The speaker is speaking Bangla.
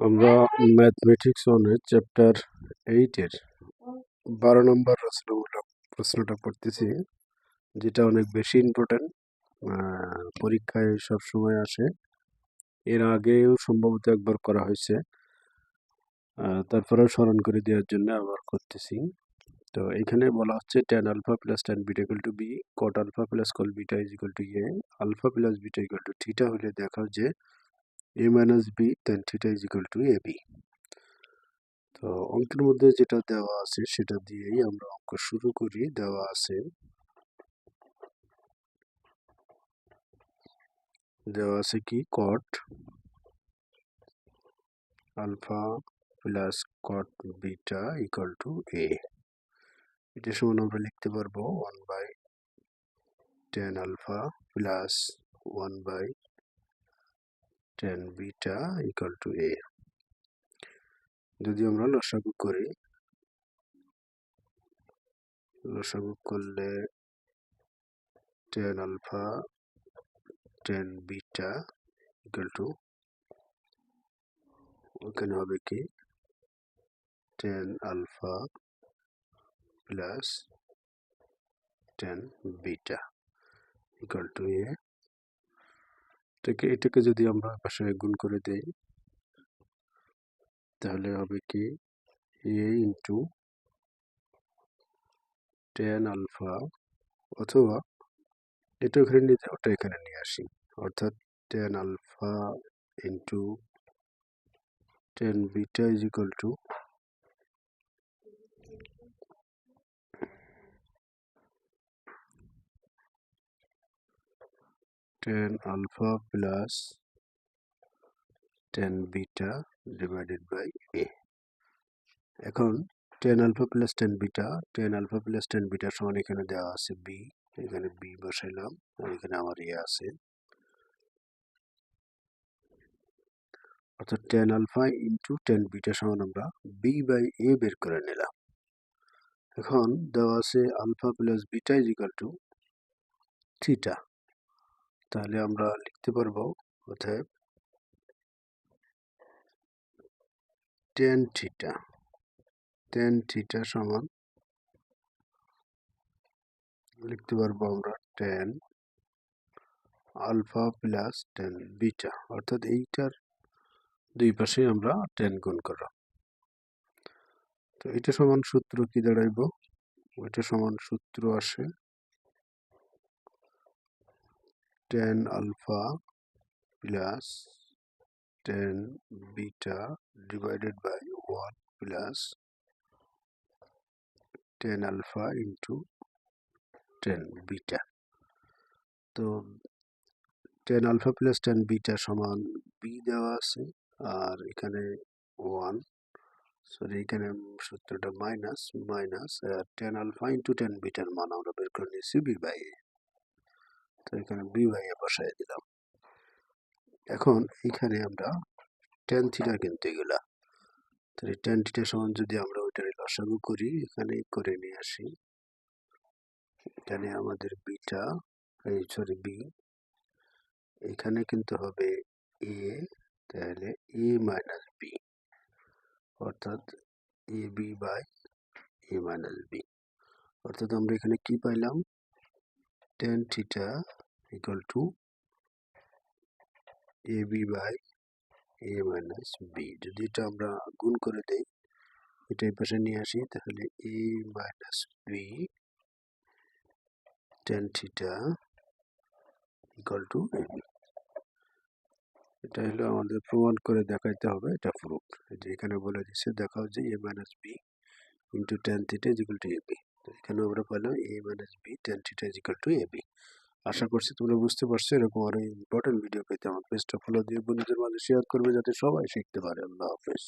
আমরা ম্যাথমেটিক্স ওয়ানের চ্যাপ্টার 8-এর 12 নম্বর রচনামূলক প্রশ্নটা পড়তেছি, যেটা অনেক বেশি ইম্পর্ট্যান্ট, পরীক্ষায় সবসময় আসে। এর আগেও সম্ভবত একবার করা হয়েছে, তারপরেও স্মরণ করে দেওয়ার জন্য আবার করতেছি। তো এখানে বলা হচ্ছে tan alpha plus tan beta equal to B, cot alpha plus col beta is equal to A, alpha plus beta equal to theta হলে দেখাও যে a minus B tan theta is equal to A B. তো অঙ্কের মধ্যে যেটা দেওয়া আছে সেটা দিয়েই আমরা অঙ্ক শুরু করি। দেওয়া আছে কি cot alpha plus cot beta equal to A. এটা সমান আমরা লিখতে পারবো 1 by tan alpha plus 1 by tan beta equal to A. যদি আমরা লসাগু করি, লসাগু করলে tan alpha tan beta equal to, ওখানে হবে কি tan alpha plus tan beta equal to A. এটাকে যদি আমরা পাশে গুণ করে দেই তাহলে হবে কি এ ইন্টু tan আলফা, অথবা এটা এখানে নিয়ে ওটা এখানে নিয়ে আসি, অর্থাৎ tan alpha into tan beta is equal to tan alpha plus tan beta divided by A. এখন tan alpha plus tan beta সমান এখানে দেওয়া আছে বি, এখানে বি বসাইলাম, আর এখানে আমার এ আছে, অর্থাৎ tan alpha into tan beta সমান আমরা বি বাই এ বের করে নিলাম। এখন দেওয়া আছে alpha plus beta is equal to theta, তাহলে আমরা লিখতে পারবো অতএব tan থিটা সমান লিখতে পারবো আমরা tan alpha plus tan beta, অর্থাৎ এইটার দুই পাশে আমরা tan গুণ করলাম। তো এটা সমান সূত্র কি দাঁড়াইব, ওইটা সমান সূত্র আসে tan alpha plus tan beta divided by 1 plus tan alpha into tan beta. তো tan alpha plus tan beta সমান বি দেওয়া আছে, আর এখানে 1, সরি এখানে সূত্রটা মাইনাস মাইনাস, আর tan আলফা ইন্টু tan বিটার মান আমরা বের করে নিয়েছি বি বাই এ, তো এখানে বি বাই এ বসাই দিলাম। এখন এখানে আমরা tan থিটা কিনতে গেলাম, তাহলে tan থিটা সমান যদি আমরা ওইটার লসাগু করি, এখানে করে নিয়ে আসি, এখানে আমাদের বিটা সরি বি, এখানে কিন্তু হবে এ, তাহলে এ মাইনাস বি, অর্থাৎ A B by A minus B. অর্থাৎ আমরা এখানে কি পাইলাম, tan theta equal to A B by A minus B. যদি এটা আমরা গুণ করে দেই, এটা এই পাশে নিয়ে আসি, তাহলে A minus B tan theta equal to A B. এটা হলো আমাদের প্রমাণ করে দেখাইতে হবে, এটা প্রুফ, যে এখানে বলে দিচ্ছে দেখাও যে A minus B into tan theta is equal to A B. এখানে আমরা পেলাম A minus B tan theta is equal to A B. আশা করছি তোমরা বুঝতে পারছো। এরকম আরো ইম্পর্টেন্ট ভিডিও পেতে আমার পেজটা ফলো দিয়ে বন্ধুদের মাঝে শেয়ার করবে, যাতে সবাই শিখতে পারে। আল্লাহ হাফেজ।